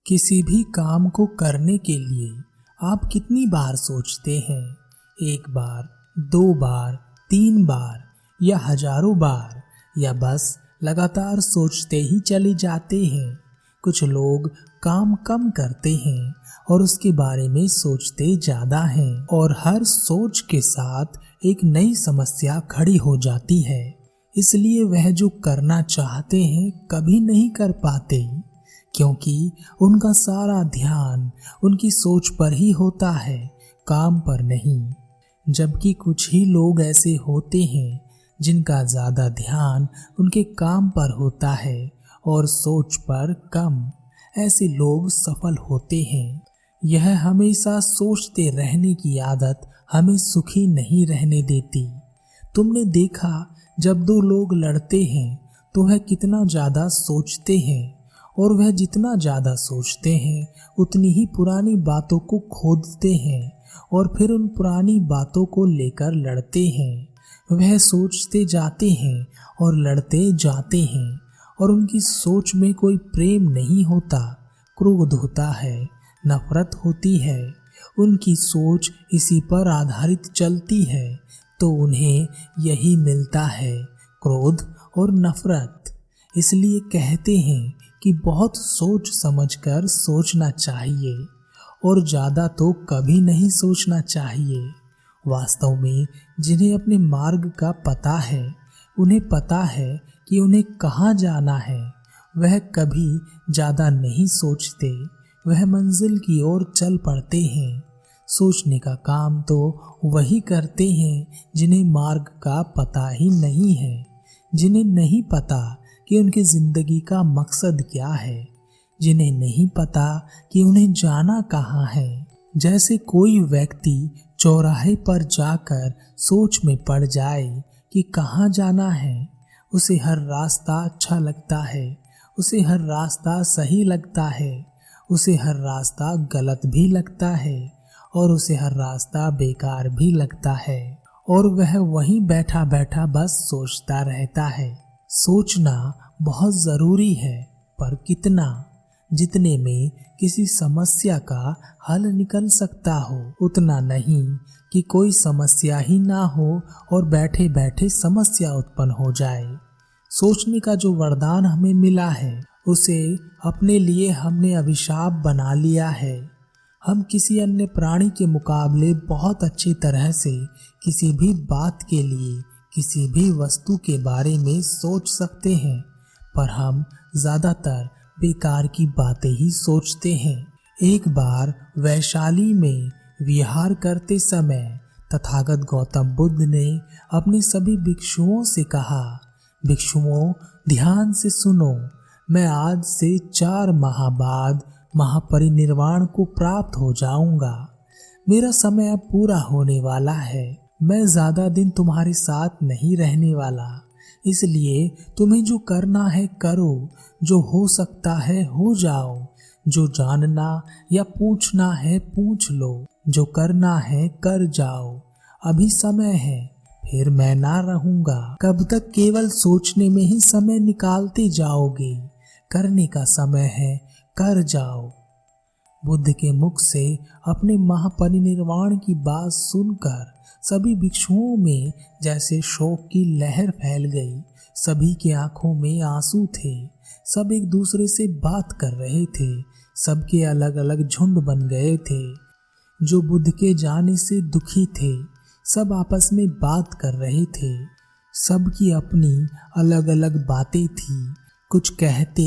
किसी भी काम को करने के लिए आप कितनी बार सोचते हैं? एक बार, दो बार, तीन बार या हजारों बार, या बस लगातार सोचते ही चले जाते हैं? कुछ लोग काम कम करते हैं और उसके बारे में सोचते ज़्यादा हैं, और हर सोच के साथ एक नई समस्या खड़ी हो जाती है। इसलिए वह जो करना चाहते हैं कभी नहीं कर पाते, क्योंकि उनका सारा ध्यान उनकी सोच पर ही होता है, काम पर नहीं। जबकि कुछ ही लोग ऐसे होते हैं जिनका ज़्यादा ध्यान उनके काम पर होता है और सोच पर कम। ऐसे लोग सफल होते हैं। यह हमेशा सोचते रहने की आदत हमें सुखी नहीं रहने देती। तुमने देखा, जब दो लोग लड़ते हैं तो वह कितना ज़्यादा सोचते हैं, और वह जितना ज़्यादा सोचते हैं उतनी ही पुरानी बातों को खोदते हैं और फिर उन पुरानी बातों को लेकर लड़ते हैं। वह सोचते जाते हैं और लड़ते जाते हैं, और उनकी सोच में कोई प्रेम नहीं होता, क्रोध होता है, नफरत होती है। उनकी सोच इसी पर आधारित चलती है, तो उन्हें यही मिलता है, क्रोध और नफरत। इसलिए कहते हैं कि बहुत सोच समझकर सोचना चाहिए, और ज़्यादा तो कभी नहीं सोचना चाहिए। वास्तव में जिन्हें अपने मार्ग का पता है, उन्हें पता है कि उन्हें कहाँ जाना है, वह कभी ज़्यादा नहीं सोचते, वह मंजिल की ओर चल पड़ते हैं। सोचने का काम तो वही करते हैं जिन्हें मार्ग का पता ही नहीं है, जिन्हें नहीं पता कि उनकी जिंदगी का मकसद क्या है, जिन्हें नहीं पता कि उन्हें जाना कहाँ है। जैसे कोई व्यक्ति चौराहे पर जाकर सोच में पड़ जाए कि कहाँ जाना है। उसे हर रास्ता अच्छा लगता है, उसे हर रास्ता सही लगता है, उसे हर रास्ता गलत भी लगता है, और उसे हर रास्ता बेकार भी लगता है, और वह वहीं बैठा बैठा बस सोचता रहता है। सोचना बहुत ज़रूरी है, पर कितना? जितने में किसी समस्या का हल निकल सकता हो, उतना नहीं कि कोई समस्या ही ना हो और बैठे बैठे समस्या उत्पन्न हो जाए। सोचने का जो वरदान हमें मिला है, उसे अपने लिए हमने अभिशाप बना लिया है। हम किसी अन्य प्राणी के मुकाबले बहुत अच्छी तरह से किसी भी बात के लिए, किसी भी वस्तु के बारे में सोच सकते हैं, पर हम ज़्यादातर बेकार की बातें ही सोचते हैं। एक बार वैशाली में विहार करते समय तथागत गौतम बुद्ध ने अपने सभी भिक्षुओं से कहा, भिक्षुओं, ध्यान से सुनो, मैं आज से 4 माह बाद महापरिनिर्वाण को प्राप्त हो जाऊंगा। मेरा समय अब पूरा होने वाला है। मैं ज़्यादा दिन तुम्हारे साथ नहीं रहने वाला, इसलिए तुम्हें जो करना है करो, जो हो सकता है हो जाओ, जो जानना या पूछना है पूछ लो, जो करना है कर जाओ। अभी समय है, फिर मैं ना रहूंगा। कब तक केवल सोचने में ही समय निकालते जाओगे? करने का समय है, कर जाओ। बुद्ध के मुख से अपने महापरिनिर्वाण की बात सुनकर सभी भिक्षुओं में जैसे शोक की लहर फैल गई। सभी की आंखों में आंसू थे। सब एक दूसरे से बात कर रहे थे। सबके अलग अलग झुंड बन गए थे जो बुद्ध के जाने से दुखी थे। सब आपस में बात कर रहे थे। सबकी अपनी अलग अलग बातें थी। कुछ कहते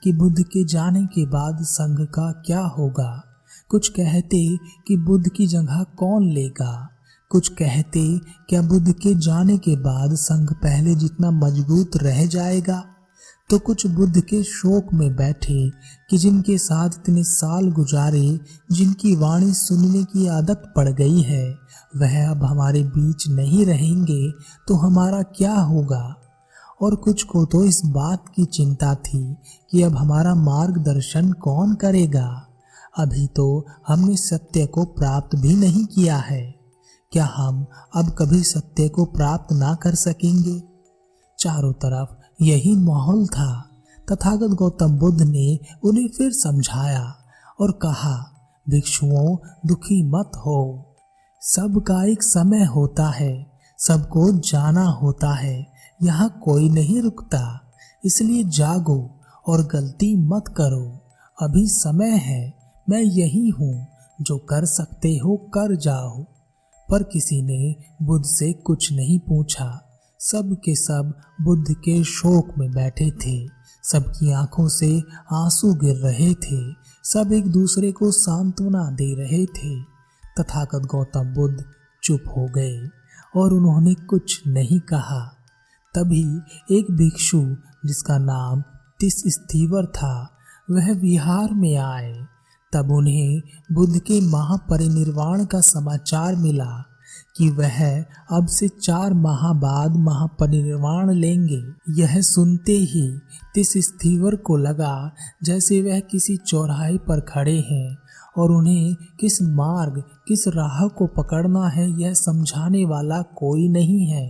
कि बुद्ध के जाने के बाद संघ का क्या होगा, कुछ कहते कि बुद्ध की जगह कौन लेगा, कुछ कहते क्या बुद्ध के जाने के बाद संघ पहले जितना मजबूत रह जाएगा, तो कुछ बुद्ध के शोक में बैठे कि जिनके साथ इतने साल गुजारे, जिनकी वाणी सुनने की आदत पड़ गई है, वह अब हमारे बीच नहीं रहेंगे तो हमारा क्या होगा। और कुछ को तो इस बात की चिंता थी कि अब हमारा मार्गदर्शन कौन करेगा। अभी तो हमने सत्य को प्राप्त भी नहीं किया है, क्या हम अब कभी सत्य को प्राप्त ना कर सकेंगे? चारों तरफ यही माहौल था। तथागत गौतम बुद्ध ने उन्हें फिर समझाया, और कहा, भिक्षुओं दुखी मत हो, सबका एक समय होता है, सबको जाना होता है, यहाँ कोई नहीं रुकता, इसलिए जागो और गलती मत करो, अभी समय है, मैं यही हूँ, जो कर सकते हो कर जाओ। पर किसी ने बुद्ध से कुछ नहीं पूछा। सब के सब बुद्ध के शोक में बैठे थे, सबकी आंखों से आंसू गिर रहे थे, सब एक दूसरे को सांत्वना दे रहे थे। तथागत गौतम बुद्ध चुप हो गए और उन्होंने कुछ नहीं कहा। तभी एक भिक्षु जिसका नाम तिसस्थीवर था, वह विहार में आए। तब उन्हें बुद्ध के महापरिनिर्वाण का समाचार मिला कि वह अब से 4 माह बाद महापरिनिर्वाण लेंगे। यह सुनते ही तिसस्थीवर को लगा जैसे वह किसी चौराहे पर खड़े हैं और उन्हें किस मार्ग किस राह को पकड़ना है यह समझाने वाला कोई नहीं है।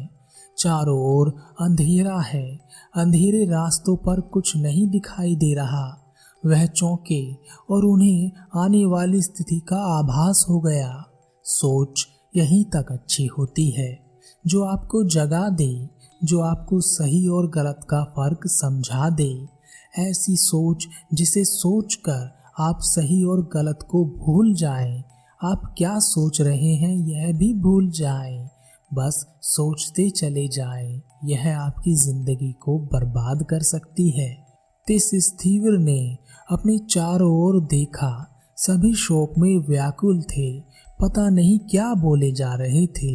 चारों ओर अंधेरा है, अंधेरे रास्तों पर कुछ नहीं दिखाई दे रहा। वह चौंके और उन्हें आने वाली स्थिति का आभास हो गया। सोच यहीं तक अच्छी होती है, जो आपको जगा दे, जो आपको सही और गलत का फर्क समझा दे। ऐसी सोच जिसे सोचकर आप सही और गलत को भूल जाएं, आप क्या सोच रहे हैं यह भी भूल जाएं, बस सोचते चले जाएं, यह आपकी जिंदगी को बर्बाद कर सकती है। तिसस्थीवर ने अपने चारों ओर देखा, सभी शोक में व्याकुल थे, पता नहीं क्या बोले जा रहे थे।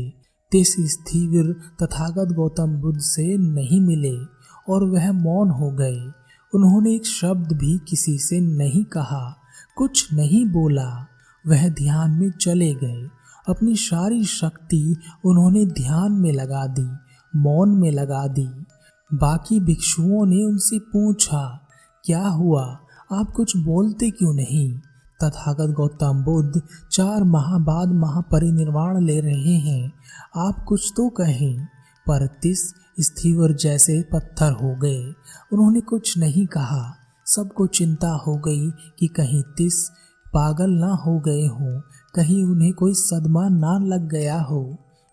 तिसस्थीवर तथागत गौतम बुद्ध से नहीं मिले और वह मौन हो गए। उन्होंने एक शब्द भी किसी से नहीं कहा, कुछ नहीं बोला। वह ध्यान में चले गए। अपनी सारी शक्ति उन्होंने ध्यान में लगा दी, मौन में लगा दी। बाकी भिक्षुओं ने उनसे पूछा, क्या हुआ, आप कुछ बोलते क्यों नहीं? तथागत गौतम बुद्ध 4 माह बाद महापरिनिर्वाण ले रहे हैं, आप कुछ तो कहें। पर तिसस्थीवर जैसे पत्थर हो गए, उन्होंने कुछ नहीं कहा। सबको चिंता हो गई कि कहीं तिस पागल ना हो गए हों, कहीं उन्हें कोई सदमा ना लग गया हो।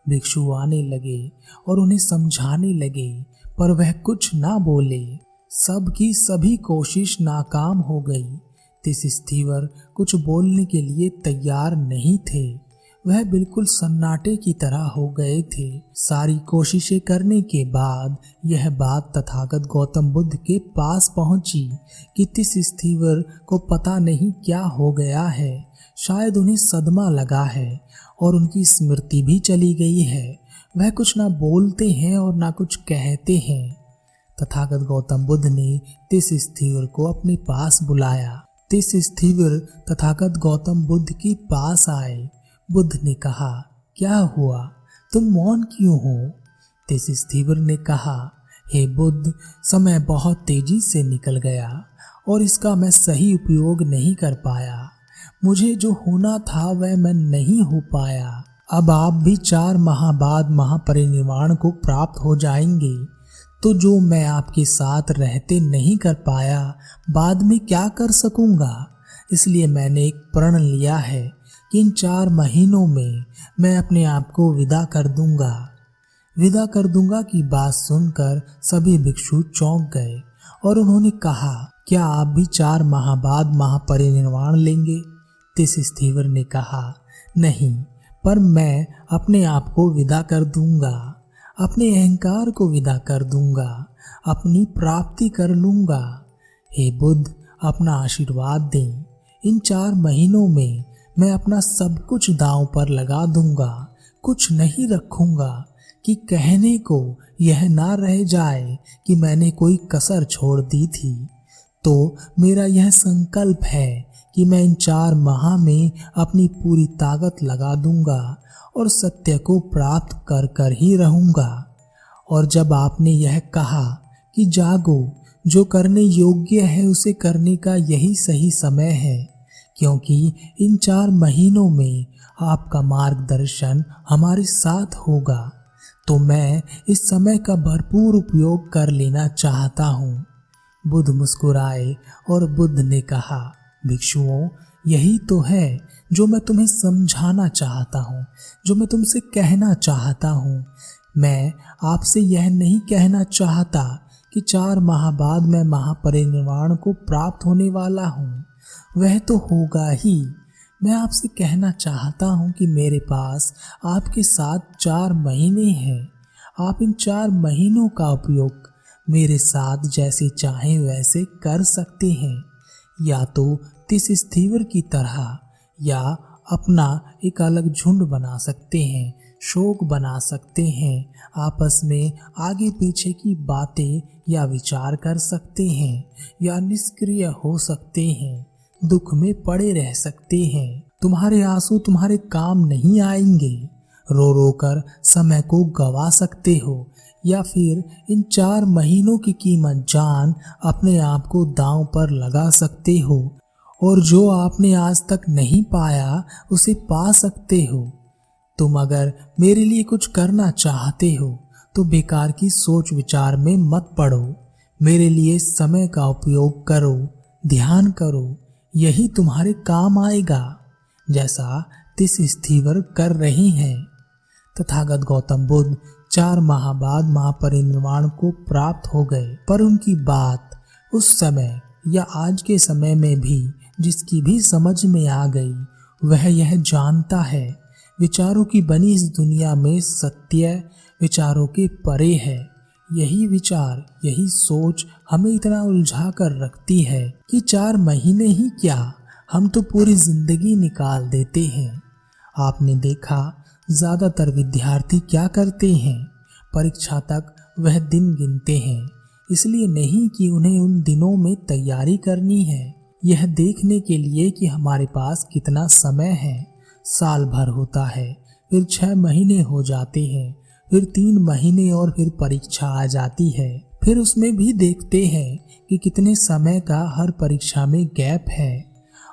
भिक्षु आने लगे और उन्हें समझाने लगे, पर वह कुछ ना बोले। सबकी सभी कोशिश नाकाम हो गई। तिसस्थीवर कुछ बोलने के लिए तैयार नहीं थे। वह बिल्कुल सन्नाटे की तरह हो गए थे। सारी कोशिशें करने के बाद यह बात तथागत गौतम बुद्ध के पास पहुंची कि तिसस्थीवर को पता नहीं क्या हो गया है, शायद उन्हें सदमा लगा है और उनकी स्मृति भी चली गई है। वह कुछ ना बोलते हैं और ना कुछ कहते हैं। तथागत गौतम बुद्ध ने तिसस्थीवर को अपने पास बुलाया। तिसस्थीवर तथागत गौतम बुद्ध के पास आए। बुद्ध ने कहा, क्या हुआ, तुम मौन क्यों हो? तिसस्थीवर ने कहा, हे बुद्ध, समय बहुत तेजी से निकल गया और इसका मैं सही उपयोग नहीं कर पाया। मुझे जो होना था वह मैं नहीं हो पाया। अब आप भी 4 माह बाद महापरिनिर्वाण को प्राप्त हो जाएंगे, तो जो मैं आपके साथ रहते नहीं कर पाया, बाद में क्या कर सकूंगा? इसलिए मैंने एक प्रण लिया है कि इन 4 महीनों में मैं अपने आप को विदा कर दूंगा की बात सुनकर सभी भिक्षु चौंक गए और उन्होंने कहा, क्या आप भी 4 माह बाद महापरिनिर्वाण लेंगे? तिसस्थीवर ने कहा, नहीं, पर मैं अपने आप को विदा कर दूंगा, अपने अहंकार को विदा कर दूंगा, अपनी प्राप्ति कर लूंगा। हे बुद्ध, अपना आशीर्वाद दें। इन 4 महीनों में मैं अपना सब कुछ दांव पर लगा दूंगा, कुछ नहीं रखूंगा कि कहने को यह ना रह जाए कि मैंने कोई कसर छोड़ दी थी। तो मेरा यह संकल्प है कि मैं इन 4 माह में अपनी पूरी ताकत लगा दूंगा और सत्य को प्राप्त कर कर ही रहूंगा। और जब आपने यह कहा कि जागो, जो करने योग्य है उसे करने का यही सही समय है, क्योंकि इन 4 महीनों में आपका मार्गदर्शन हमारे साथ होगा, तो मैं इस समय का भरपूर उपयोग कर लेना चाहता हूँ। बुद्ध मुस्कुराए और बुद्ध ने कहा, भिक्षुओं, यही तो है जो मैं तुम्हें समझाना चाहता हूँ, जो मैं तुमसे कहना चाहता हूँ। मैं आपसे यह नहीं कहना चाहता कि 4 माह बाद मैं महापरिनिर्वाण को प्राप्त होने वाला हूँ, वह तो होगा ही। मैं आपसे कहना चाहता हूँ कि मेरे पास आपके साथ 4 महीने हैं। आप इन 4 महीनों का उपयोग मेरे साथ जैसे चाहें वैसे कर सकते हैं, या तो तिस स्थीवर की तरह, या अपना एक अलग झुंड बना सकते हैं, शोक बना सकते हैं, आपस में आगे पीछे की बातें या विचार कर सकते हैं, या निष्क्रिय हो सकते हैं, दुख में पड़े रह सकते हैं। तुम्हारे आंसू तुम्हारे काम नहीं आएंगे, रो रो कर समय को गवा सकते हो, या फिर इन 4 महीनों की कीमत जान अपने आप को दांव पर लगा सकते हो, और जो आपने आज तक नहीं पाया उसे पा सकते हो। तुम अगर मेरे लिए कुछ करना चाहते हो तो बेकार की सोच विचार में मत पड़ो, मेरे लिए समय का उपयोग करो, ध्यान करो, यही तुम्हारे काम आएगा, जैसा तिस स्थीवर कर रहे हैं। तथागत गौतम बुद्ध 4 माह बाद महापरिनिर्वाण को प्राप्त हो गए, पर उनकी बात उस समय या आज के समय में भी जिसकी भी समझ में आ गई, वह यह जानता है विचारों की बनी इस दुनिया में सत्य विचारों के परे है। यही विचार, यही सोच हमें इतना उलझा कर रखती है कि 4 महीने ही क्या, हम तो पूरी जिंदगी निकाल देते हैं। आपने देखा ज़्यादातर विद्यार्थी क्या करते हैं, परीक्षा तक वह दिन गिनते हैं, इसलिए नहीं कि उन्हें उन दिनों में तैयारी करनी है, यह देखने के लिए कि हमारे पास कितना समय है। साल भर होता है, फिर 6 महीने हो जाते हैं, फिर 3 महीने और फिर परीक्षा आ जाती है। फिर उसमें भी देखते हैं कि कितने समय का हर परीक्षा में गैप है,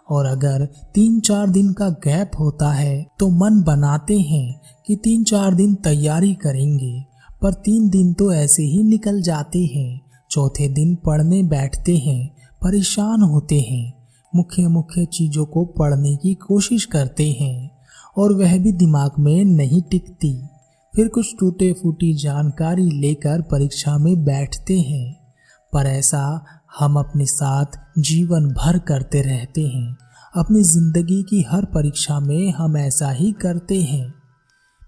और अगर 3-4 दिन का गैप होता है तो मन बनाते हैं कि 3-4 दिन तैयारी करेंगे, पर 3 दिन तो ऐसे ही निकल जाते हैं। चौथे दिन पढ़ने बैठते हैं, परेशान होते हैं, मुख्य मुख्य चीज़ों को पढ़ने की कोशिश करते हैं, और वह भी दिमाग में नहीं टिकती। फिर कुछ टूटे फूटी जानकारी लेकर परीक्षा में बैठते हैं, पर ऐसा हम अपने साथ जीवन भर करते रहते हैं। अपनी जिंदगी की हर परीक्षा में हम ऐसा ही करते हैं,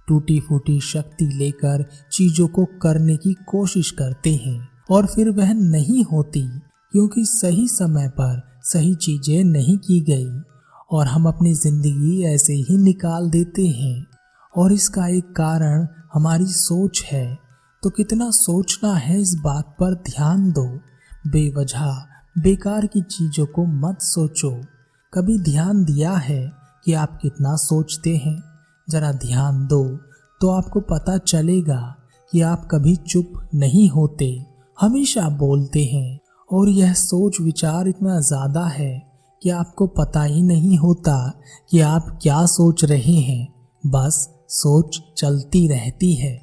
टूटी फूटी शक्ति लेकर चीज़ों को करने की कोशिश करते हैं, और फिर वह नहीं होती, क्योंकि सही समय पर सही चीज़ें नहीं की गई, और हम अपनी ज़िंदगी ऐसे ही निकाल देते हैं। और इसका एक कारण हमारी सोच है। तो कितना सोचना है इस बात पर ध्यान दो। बेवजह बेकार की चीज़ों को मत सोचो। कभी ध्यान दिया है कि आप कितना सोचते हैं? ज़रा ध्यान दो तो आपको पता चलेगा कि आप कभी चुप नहीं होते, हमेशा बोलते हैं, और यह सोच विचार इतना ज़्यादा है कि आपको पता ही नहीं होता कि आप क्या सोच रहे हैं, बस सोच चलती रहती है।